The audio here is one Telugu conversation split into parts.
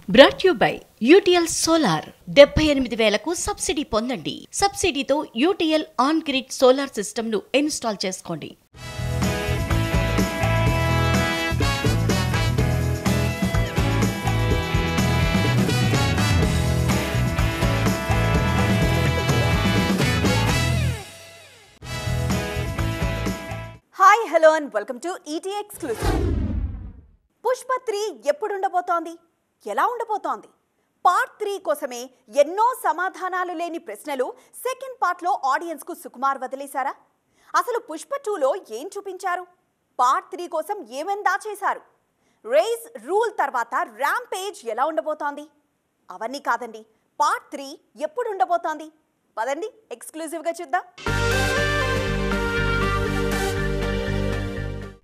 Brought you by UTL solar 78,000కు సబ్సిడీ పొందండి. సబ్సిడీతో UTL on grid solar system ను ఇన్స్టాల్ చేసుకోండి. Hi hello and welcome to ET exclusive. Pushpa 3 ఎప్పుడు ఉండబోతోంది, ఎలా ఉండబోతోంది? పార్ట్ 3 కోసమే ఎన్నో సమాధానాలు లేని ప్రశ్నలు సెకండ్ పార్ట్లో ఆడియన్స్కు సుకుమార్ వదిలేశారా? అసలు పుష్ప 2లో ఏం చూపించారు? పార్ట్ 3 కోసం ఏమేం దాచేశారు? రేస్ రూల్ తర్వాత ర్యాంపేజ్ ఎలా ఉండబోతోంది? అవన్నీ కాదండి, పార్ట్ 3 ఎప్పుడు ఉండబోతోంది? పదండి ఎక్స్క్లూజివ్గా చూద్దాం.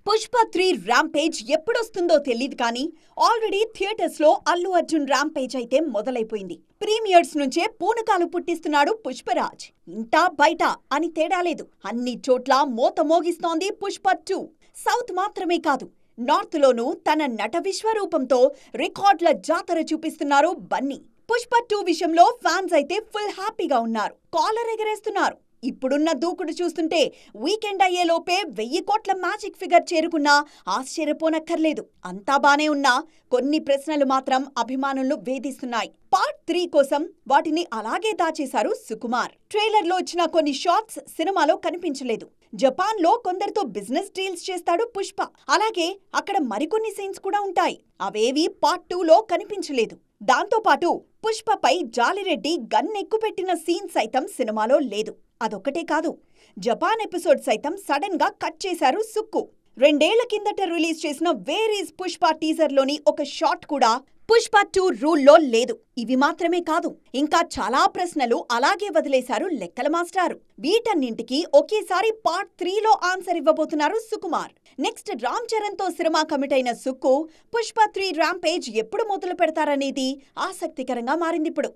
పుష్ప 3 ర్యాంపేజ్ ఎప్పుడొస్తుందో తెలియదు కానీ ఆల్రెడీ థియేటర్స్ లో అల్లు అర్జున్ ర్యాంపేజ్ అయితే మొదలైపోయింది. ప్రీమియర్స్ నుంచే పూనకాలు పుట్టిస్తున్నాడు పుష్పరాజ్. ఇంటా బయట అని తేడా లేదు, అన్ని చోట్ల మోత మోగిస్తోంది పుష్ప 2. సౌత్ మాత్రమే కాదు, నార్త్ లోనూ తన నట విశ్వరూపంతో రికార్డుల జాతర చూపిస్తున్నారు బన్నీ. పుష్ప 2 విషయంలో ఫ్యాన్స్ అయితే ఫుల్ హ్యాపీగా ఉన్నారు, కాలర్ ఎగరేస్తున్నారు. ఇప్పుడున్న దూకుడు చూస్తుంటే వీకెండ్ అయ్యేలోపే 1000 కోట్ల మ్యాజిక్ ఫిగర్ చేరుకున్నా ఆశ్చర్యపోనక్కర్లేదు. అంతా బానే ఉన్నా కొన్ని ప్రశ్నలు మాత్రం అభిమానులను వేధిస్తున్నాయి. పార్ట్ 3 కోసం వాటిని అలాగే దాచేశారు సుకుమార్. ట్రైలర్లో వచ్చిన కొన్ని షాట్స్ సినిమాలో కనిపించలేదు. జపాన్లో కొందరితో బిజినెస్ డీల్స్ చేస్తాడు పుష్ప. అలాగే అక్కడ మరికొన్ని సీన్స్ కూడా ఉంటాయి, అవేవి పార్ట్ 2లో కనిపించలేదు. దాంతోపాటు పుష్పపై జాలిరెడ్డి గన్ ఎక్కుపెట్టిన సీన్ సైతం సినిమాలో లేదు. అదొక్కటే కాదు, జపాన్ ఎపిసోడ్ సైతం సడన్ గా కట్ చేశారు సుక్కు. 2 ఏళ్ల కిందట రిలీజ్ చేసిన వేర్ ఈజ్ పుష్ప టీజర్లోని ఒక షాట్ కూడా పుష్ప 2 రూల్లో లేదు. ఇవి మాత్రమే కాదు, ఇంకా చాలా ప్రశ్నలు అలాగే వదిలేశారు లెక్కల మాస్టారు. వీటన్నింటికి ఒకేసారి పార్ట్ 3లో ఆన్సర్ ఇవ్వబోతున్నారు సుకుమార్. నెక్స్ట్ రామ్ చరణ్ తో సినిమా కమిట్ అయిన సుక్కు పుష్ప 3 ర్యాంపేజ్ ఎప్పుడు మొదలు పెడతారనేది ఆసక్తికరంగా మారిందిప్పుడు.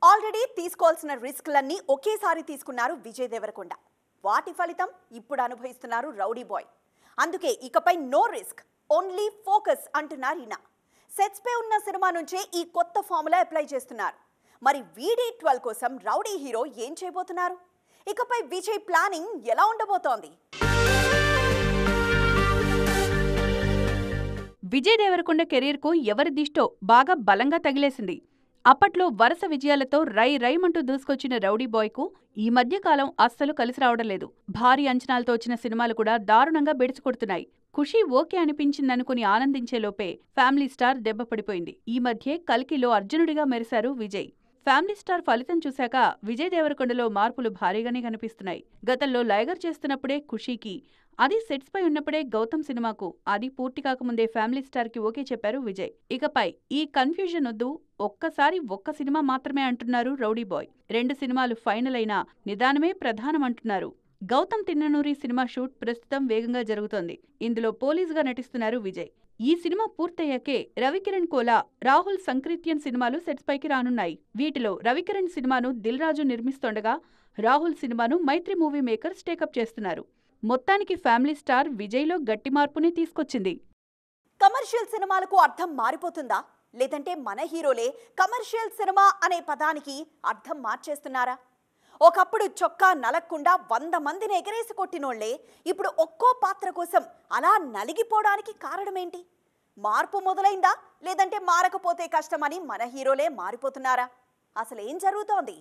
ఆల్రెడీ తీసుకోవాల్సిన రిస్క్లన్నీ ఒకేసారి తీసుకున్నారు విజయ్ దేవరకొండ. వాటి ఫలితం ఇప్పుడు అనుభవిస్తున్నారు రౌడీ బాయ్. అందుకే ఇకపై నో రిస్క్, ఓన్లీ ఫోకస్ అంటున్నారు ఈయన. సెట్స్ పై ఉన్న సినిమా నుంచే ఈ కొత్త ఫార్ములా అప్లై చేస్తున్నారు. మరి VD12 కోసం రౌడీ హీరో ఏం చేయబోతున్నారు? ఇకపై విజయ్ ప్లానింగ్ ఎలా ఉండబోతోంది? విజయ్ దేవరకొండ కెరీర్కు ఎవరి దిష్టో బాగా బలంగా తగిలేసింది. అప్పట్లో వరుస విజయాలతో రైమంటూ దూసుకొచ్చిన రౌడీ బాయ్కు ఈ మధ్యకాలం అస్సలు కలిసి రావడం లేదు. భారీ అంచనాలతో వచ్చిన సినిమాలు కూడా దారుణంగా బెడిసికొడుతున్నాయి. ఖుషీ ఓకే అనిపించిందనుకుని ఆనందించేలోపే ఫ్యామిలీ స్టార్ దెబ్బపడిపోయింది. ఈ మధ్యే కల్కిలో అర్జునుడిగా మెరిశారు విజయ్. ఫ్యామిలీ స్టార్ ఫలితం చూశాక విజయ్ దేవరకొండలో మార్పులు భారీగానే కనిపిస్తున్నాయి. గతంలో లైగర్ చేస్తున్నప్పుడే ఖుషీకి, అది సెట్స్ పై ఉన్నప్పుడే గౌతమ్ సినిమాకు, అది పూర్తి కాకముందే ఫ్యామిలీ స్టార్ కి ఓకే చెప్పారు విజయ్. ఇకపై ఈ కన్ఫ్యూజన్ వద్దు, ఒక్క సినిమా మాత్రమే అంటున్నారు రౌడీ బాయ్. 2 సినిమాలు ఫైనల్ అయినా నిదానమే ప్రధానం అంటున్నారు. గౌతమ్ తిన్ననూరి సినిమా షూట్ ప్రస్తుతం వేగంగా జరుగుతోంది. ఇందులో పోలీసుగా నటిస్తున్నారు విజయ్. ఈ సినిమా పూర్తయ్యాకే రవికిరణ్ కోలా, రాహుల్ సంక్రిత్యన్ సినిమాలు సెట్స్ పైకి రానున్నాయి. వీటిలో రవికిరణ్ సినిమాను దిల్ రాజు నిర్మిస్తోండగా, రాహుల్ సినిమాను మైత్రి మూవీ మేకర్స్ టేకప్ చేస్తున్నారు. మొత్తానికి ఫ్యామిలీ స్టార్ విజయ్లో గట్టి మార్పుని తీసుకొచ్చింది. కమర్షియల్ సినిమాలకు అర్థం మారిపోతుందా, లేదంటే మన హీరోలే కమర్షియల్ సినిమా అనే పదానికి అర్థం మార్చేస్తున్నారా? ఒకప్పుడు చొక్కా నలక్కుండా 100 మందిని ఎగరేసి కొట్టినోళ్లే ఇప్పుడు ఒక్కో పాత్ర కోసం అలా నలిగిపోవడానికి కారణమేంటి? మార్పు మొదలైందా, లేదంటే మారకపోతే కష్టమని మన హీరోలే మారిపోతున్నారా? అసలేం జరుగుతోంది?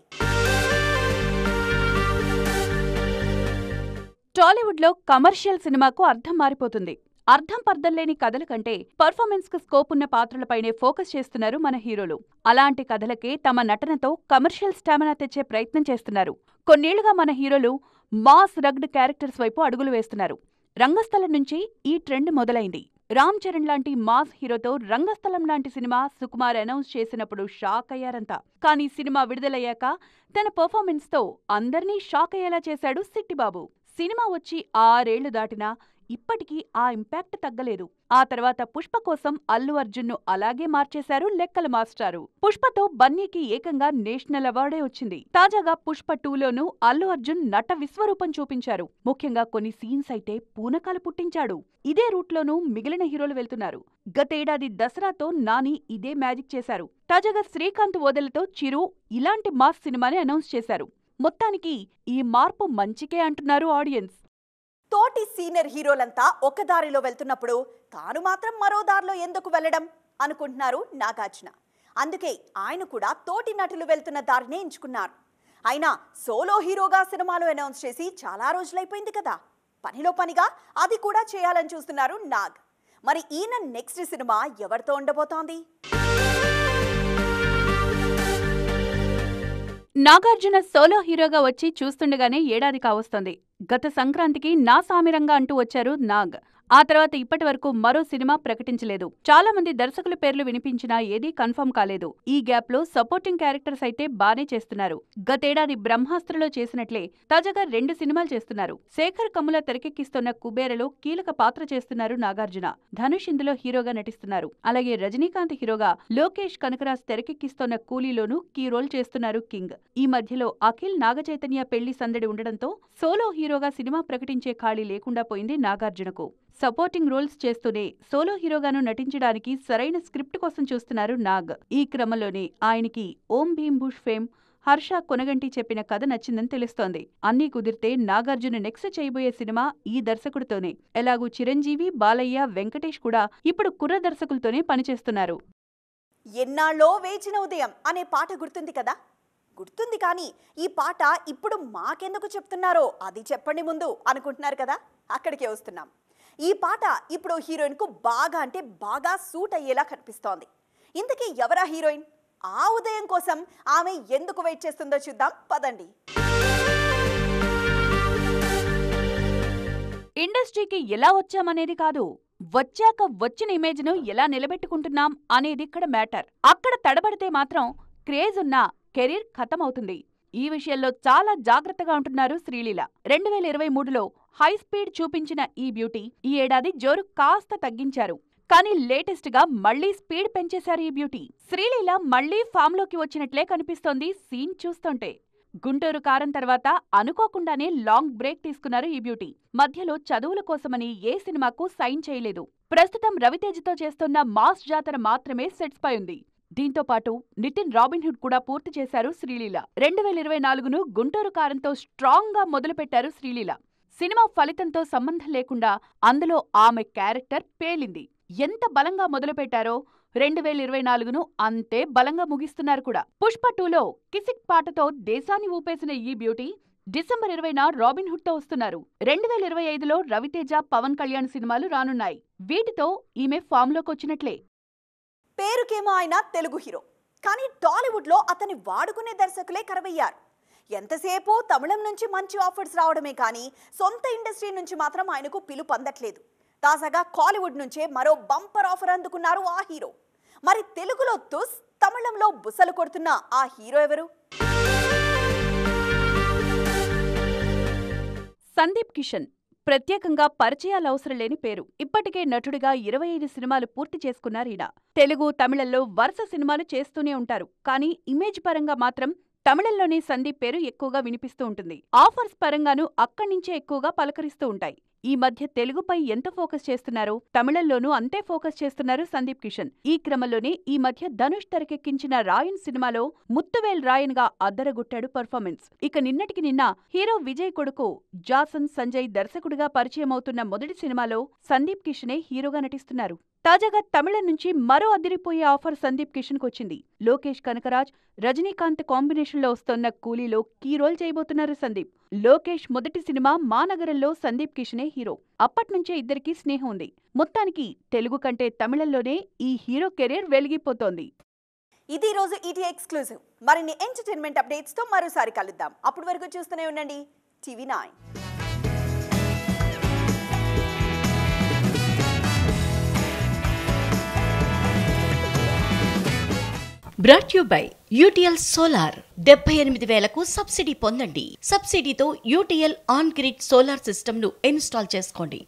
టాలీవుడ్లో కమర్షియల్ సినిమాకు అర్థం మారిపోతుంది. అర్థం పర్థంలేని కథల కంటే పర్ఫార్మెన్స్ కు స్కోప్ ఉన్న పాత్రలపైనే ఫోకస్ చేస్తున్నారు మన హీరోలు. అలాంటి కథలకే తమ నటనతో కమర్షియల్ స్టామినా తెచ్చే ప్రయత్నం చేస్తున్నారు. కొన్నేళ్లుగా మన హీరోలు మాస్ రగ్డ్ క్యారెక్టర్స్ వైపు అడుగులు వేస్తున్నారు. రంగస్థలం నుంచి ఈ ట్రెండ్ మొదలైంది. రామ్ చరణ్ లాంటి మాస్ హీరోతో రంగస్థలం లాంటి సినిమా సుకుమార్ అనౌన్స్ చేసినప్పుడు షాక్ అయ్యారంతా. కానీ సినిమా విడుదలయ్యాక తన పర్ఫార్మెన్స్ తో అందర్నీ షాక్ అయ్యేలా చేశాడు సిట్టిబాబు. సినిమా వచ్చి 6 ఏళ్లు దాటినా ఇప్పటికీ ఆ ఇంపాక్ట్ తగ్గలేదు. ఆ తర్వాత పుష్ప కోసం అల్లు అర్జున్ ను అలాగే మార్చేశారు లెక్కల మాస్టారు. పుష్పతో బన్నీకి ఏకంగా నేషనల్ అవార్డే వచ్చింది. తాజాగా పుష్ప 2లోనూ అల్లు అర్జున్ నట విశ్వరూపం చూపించారు. ముఖ్యంగా కొన్ని సీన్స్ అయితే పూనకాలు పుట్టించాడు. ఇదే రూట్లోనూ మిగిలిన హీరోలు వెళ్తున్నారు. గతేడాది దసరాతో నాని ఇదే మ్యాజిక్ చేశారు. తాజాగా శ్రీకాంత్ ఓదెలతో చిరు ఇలాంటి మాస్ సినిమాని అనౌన్స్ చేశారు. మొత్తానికి ఈ మార్పు మంచికే అంటున్నారు ఆడియన్స్. తోటి సీనియర్ హీరోలంతా ఒక దారిలో వెళ్తున్నప్పుడు తాను మాత్రం మరో దారిలో ఎందుకు వెళ్ళడం అనుకుంటున్నారు నాగార్జున. అందుకే ఆయన కూడా తోటి నటులు వెళ్తున్న దారినే ఎంచుకున్నారు. అయినా సోలో హీరోగా సినిమాలు అనౌన్స్ చేసి చాలా రోజులైపోయింది కదా. పనిలో పనిగా అది కూడా చేయాలని చూస్తున్నారు నాగ్. మరి ఈయన నెక్స్ట్ సినిమా ఎవరితో ఉండబోతోంది? నాగార్జున సోలో హీరోగా వచ్చి చూస్తుండగానే ఏడాది కావస్తోంది. గత సంక్రాంతికి నా సామిరంగా అంటూ వచ్చారు నాగ్. ఆ తర్వాత ఇప్పటి వరకు మరో సినిమా ప్రకటించలేదు. చాలా మంది దర్శకుల పేర్లు వినిపించినా ఏదీ కన్ఫర్మ్ కాలేదు. ఈ గ్యాప్ లో సపోర్టింగ్ క్యారెక్టర్స్ అయితే బానే చేస్తున్నారు. గతేడాది బ్రహ్మాస్త్రలో చేసినట్లే తాజాగా 2 సినిమాలు చేస్తున్నారు. శేఖర్ కమ్ముల తెరకెక్కిస్తున్న కుబేరలో కీలక పాత్ర చేస్తున్నారు నాగార్జున. ధనుష్ ఇందులో హీరోగా నటిస్తున్నారు. అలాగే రజనీకాంత్ హీరోగా, లోకేష్ కనకరాజ్ తెరకెక్కిస్తున్న కూలీలోనూ కీ రోల్ చేస్తున్నారు కింగ్. ఈ మధ్యలో అఖిల్ నాగచైతన్య పెళ్లి సందడి ఉండడంతో సోలో హీరోగా సినిమా ప్రకటించే ఖాళీ లేకుండా పోయింది నాగార్జునకు. సపోర్టింగ్ రోల్స్ చేస్తూనే సోలో హీరోగాను నటించడానికి సరైన స్క్రిప్ట్ కోసం చూస్తున్నారు నాగ్. ఈ క్రమంలోనే ఆయనకి ఓం భీమ్ బుష్ ఫేమ్ హర్ష కొనగంటి చెప్పిన కథ నచ్చిందని తెలుస్తోంది. అన్నీ కుదిరితే నాగార్జున నెక్స్ట్ చేయబోయే సినిమా ఈ దర్శకుడితోనే. ఎలాగూ చిరంజీవి, బాలయ్య, వెంకటేష్ కూడా ఇప్పుడు కుర్ర దర్శకులతోనే పనిచేస్తున్నారు. ఎన్నాళ్ళో వేచిన ఉదయం అనే పాట గుర్తుంది కదా? గుర్తుంది, కానీ ఈ పాట ఇప్పుడు మాకెందుకు చెప్తున్నారో అది చెప్పండి ముందు అనుకుంటున్నారు కదా. అక్కడికే వస్తున్నాం. ఈ పాట ఇప్పుడు హీరోయిన్ కు బాగా అంటే బాగా సూట్ అయ్యేలా కనిపిస్తోంది. ఇంతకీ ఎవరా హీరోయిన్? ఆ ఉదయం కోసం ఆమె ఎందుకు వెయిట్ చేస్తుందో చూద్దాం పదండి. ఇండస్ట్రీకి ఎలా వచ్చామనేది కాదు, వచ్చాక వచ్చిన ఇమేజ్ ను ఎలా నిలబెట్టుకుంటున్నాం అనేది ఇక్కడ మ్యాటర్. అక్కడ తడబడితే మాత్రం క్రేజ్ ఉన్న కెరీర్ ఖతమవుతుంది. ఈ విషయంలో చాలా జాగ్రత్తగా ఉంటున్నారు శ్రీలీల. 2023లో హై స్పీడ్ చూపించిన ఈ బ్యూటీ ఈ ఏడాది జోరు కాస్త తగ్గించారు. కానీ లేటెస్ట్ గా మళ్లీ స్పీడ్ పెంచేశారు ఈ బ్యూటీ. శ్రీలీల మళ్లీ ఫామ్ లోకి వచ్చినట్లే కనిపిస్తోంది సీన్ చూస్తుంటే. గుంటూరు కారం తర్వాత అనుకోకుండానే లాంగ్ బ్రేక్ తీసుకున్నారు ఈ బ్యూటీ. మధ్యలో చదువుల కోసమని ఏ సినిమాకు సైన్ చేయలేదు. ప్రస్తుతం రవితేజతో చేస్తున్న మాస్ జాతర మాత్రమే సెట్స్ పై ఉంది. దీంతో పాటు నితిన్ రాబిన్హుడ్ కూడా పూర్తి చేశారు శ్రీలీల. 2024ను గుంటూరు కారంతో స్ట్రాంగ్ గా మొదలుపెట్టారు శ్రీలీల. సినిమా ఫలితంతో సంబంధం లేకుండా అందులో ఆమె క్యారెక్టర్ పేలింది. ఎంత బలంగా మొదలుపెట్టారో 2024ను అంతే బలంగా ముగిస్తున్నారు కూడా. పుష్ప 2లో కిసిక్ పాటతో దేశాన్ని ఊపేసిన ఈ బ్యూటీ డిసెంబర్ 20న రాబిన్హుడ్ తో వస్తున్నారు. 2025లో రవితేజ, పవన్ కళ్యాణ్ సినిమాలు రానున్నాయి. వీటితో ఈమె ఫామ్ లోకొచ్చినట్లే. పేరుకేమో ఆయన తెలుగు హీరో, కానీ టాలీవుడ్ లో అతని వాడుకునే దర్శకులే కరువయ్యారు. ఎంతసేపు తమిళం నుంచి మంచి ఆఫర్స్ రావడమే కానీ సొంత ఇండస్ట్రీ నుంచి మాత్రం ఆయనకు పిలుపు అందట్లేదు. తాజాగా కాలీవుడ్ నుంచే మరో బంపర్ ఆఫర్ అందుకున్నారు ఆ హీరో. మరి తెలుగులో తుస్, తమిళంలో బుసలు కొడుతున్న ఆ హీరో ఎవరు? సందీప్ కిషన్. ప్రత్యేకంగా పరిచయాలవసరం లేని పేరు. ఇప్పటికే నటుడిగా 25 సినిమాలు పూర్తి చేసుకున్నారీయన. తెలుగు, తమిళంలో వరుస సినిమాలు చేస్తూనే ఉంటారు. కానీ ఇమేజ్ పరంగా మాత్రం తమిళంలోనే సందీప్ పేరు ఎక్కువగా వినిపిస్తూ ఉంటుంది. ఆఫర్స్ పరంగానూ అక్కడ్నుంచే ఎక్కువగా పలకరిస్తూ ఉంటాయి. ఈ మధ్య తెలుగుపై ఎంత ఫోకస్ చేస్తున్నారో తమిళంలోనూ అంతే ఫోకస్ చేస్తున్నారు సందీప్ కిషన్. ఈ క్రమంలోనే ఈ మధ్య ధనుష్ తెరకెక్కించిన రాయన్ సినిమాలో ముత్తువేల్ రాయన్ గా అద్దరగొట్టాడు పర్ఫార్మెన్స్. ఇక నిన్నటికి నిన్న హీరో విజయ్ కొడుకు జాసన్ సంజయ్ దర్శకుడిగా పరిచయమవుతున్న మొదటి సినిమాలో సందీప్ కిషనే హీరోగా నటిస్తున్నారు. తాజాగా తమిళం నుంచి మరో అదిరిపోయే ఆఫర్ సందీప్ కిషన్ కొచ్చింది. లోకేష్ కనకరాజ్, రజనీకాంత్ కాంబినేషన్లో వస్తోన్న కూలీలో కీ రోల్ చేయబోతున్నారు సందీప్. లోకేష్ మొదటి సినిమా మానగరంలో సందీప్ కిషనే హీరో. అప్పట్నుంచే ఇద్దరికీ స్నేహం ఉంది. మొత్తానికి తెలుగు కంటే తమిళంలోనే ఈ హీరో కెరీర్ వెలిగిపోతోంది. ఇది రోజు ఈటీ ఎక్స్క్లూజివ్. మరిన్ని ఎంటర్టైన్మెంట్ అప్డేట్స్ తో మరోసారి కలుద్దాం. అప్పటి వరకు చూస్తూనే ఉండండి TV9. Brought you by UTL solar. 78,000కు సబ్సిడీ పొందండి. సబ్సిడీతో UTL on grid solar system ను ఇన్స్టాల్ చేసుకోండి.